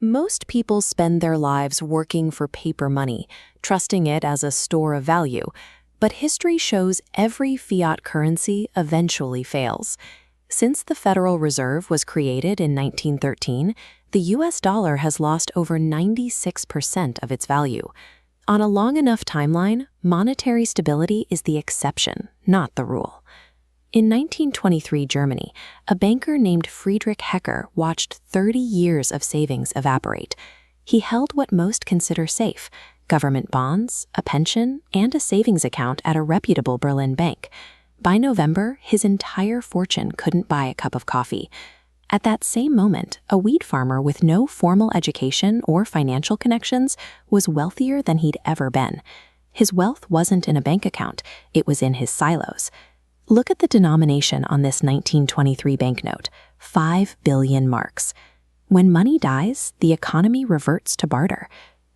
Most people spend their lives working for paper money, trusting it as a store of value. But history shows every fiat currency eventually fails. Since the Federal Reserve was created in 1913, the US dollar has lost over 96% of its value. On a long enough timeline, monetary stability is the exception, not the rule. In 1923 Germany, a banker named Friedrich Hecker watched 30 years of savings evaporate. He held what most consider safe: government bonds, a pension, and a savings account at a reputable Berlin bank. By November, his entire fortune couldn't buy a cup of coffee. At that same moment, a wheat farmer with no formal education or financial connections was wealthier than he'd ever been. His wealth wasn't in a bank account, it was in his silos. Look at the denomination on this 1923 banknote: 5 billion marks. When money dies, the economy reverts to barter.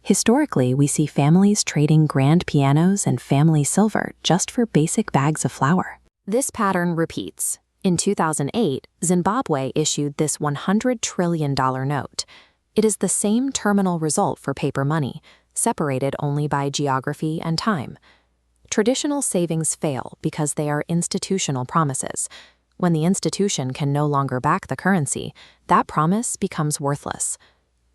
Historically, we see families trading grand pianos and family silver just for basic bags of flour. This pattern repeats. In 2008, Zimbabwe issued this $100 trillion note. It is the same terminal result for paper money, separated only by geography and time. Traditional savings fail because they are institutional promises. When the institution can no longer back the currency, that promise becomes worthless.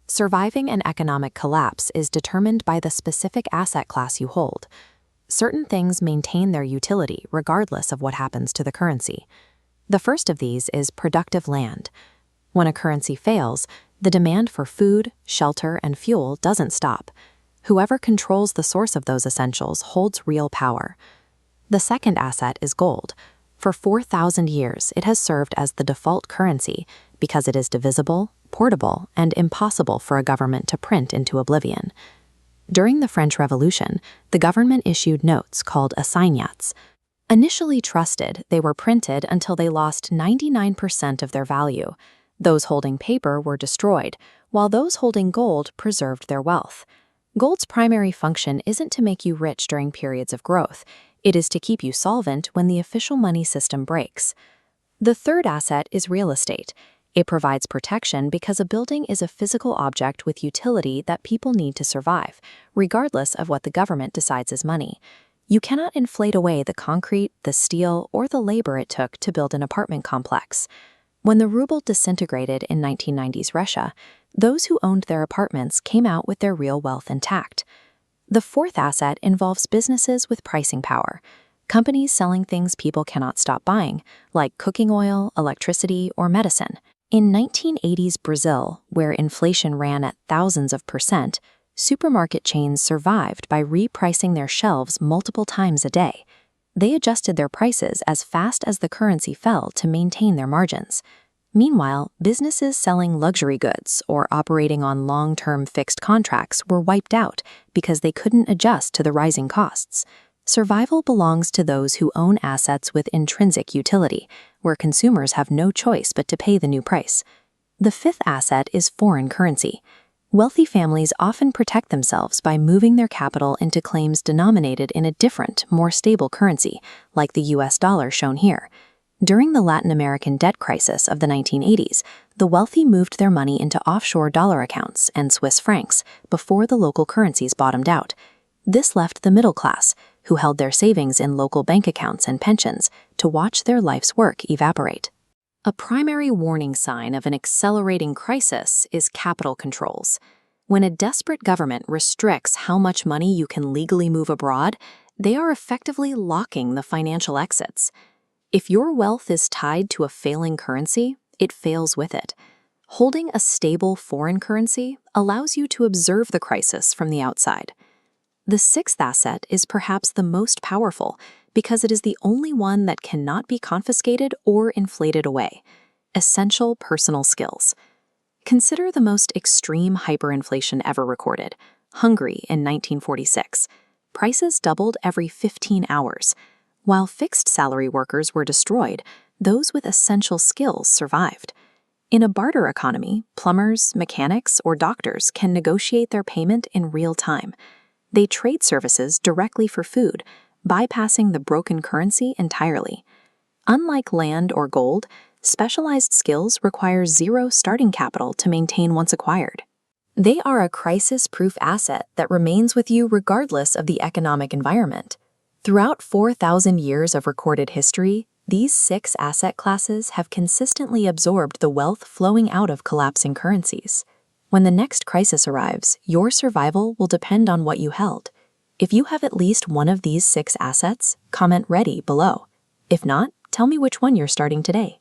Surviving an economic collapse is determined by the specific asset class you hold. Certain things maintain their utility regardless of what happens to the currency. The first of these is productive land. When a currency fails, the demand for food, shelter, and fuel doesn't stop. Whoever controls the source of those essentials holds real power. The second asset is gold. For 4,000 years, it has served as the default currency because it is divisible, portable, and impossible for a government to print into oblivion. During the French Revolution, the government issued notes called assignats. Initially trusted, they were printed until they lost 99% of their value. Those holding paper were destroyed, while those holding gold preserved their wealth. Gold's primary function isn't to make you rich during periods of growth. It is to keep you solvent when the official money system breaks. The third asset is real estate. It provides protection because a building is a physical object with utility that people need to survive, regardless of what the government decides is money. You cannot inflate away the concrete, the steel, or the labor it took to build an apartment complex. When the ruble disintegrated in 1990s Russia, those who owned their apartments came out with their real wealth intact. The fourth asset involves businesses with pricing power. Companies selling things people cannot stop buying, like cooking oil, electricity, or medicine. In 1980s Brazil, where inflation ran at thousands of percent, supermarket chains survived by repricing their shelves multiple times a day. They adjusted their prices as fast as the currency fell to maintain their margins. Meanwhile, businesses selling luxury goods or operating on long-term fixed contracts were wiped out because they couldn't adjust to the rising costs. Survival belongs to those who own assets with intrinsic utility, where consumers have no choice but to pay the new price. The fifth asset is foreign currency. Wealthy families often protect themselves by moving their capital into claims denominated in a different, more stable currency, like the US dollar shown here. During the Latin American debt crisis of the 1980s, the wealthy moved their money into offshore dollar accounts and Swiss francs before the local currencies bottomed out. This left the middle class, who held their savings in local bank accounts and pensions, to watch their life's work evaporate. A primary warning sign of an accelerating crisis is capital controls. When a desperate government restricts how much money you can legally move abroad, they are effectively locking the financial exits. If your wealth is tied to a failing currency, it fails with it. Holding a stable foreign currency allows you to observe the crisis from the outside. The sixth asset is perhaps the most powerful because it is the only one that cannot be confiscated or inflated away: essential personal skills. Consider the most extreme hyperinflation ever recorded, Hungary in 1946. Prices doubled every 15 hours. While fixed salary workers were destroyed, those with essential skills survived. In a barter economy, plumbers, mechanics, or doctors can negotiate their payment in real time. They trade services directly for food, bypassing the broken currency entirely. Unlike land or gold, specialized skills require zero starting capital to maintain once acquired. They are a crisis-proof asset that remains with you regardless of the economic environment. Throughout 4,000 years of recorded history, these 6 asset classes have consistently absorbed the wealth flowing out of collapsing currencies. When the next crisis arrives, your survival will depend on what you held. If you have at least one of these 6 assets, comment "Ready" below. If not, tell me which one you're starting today.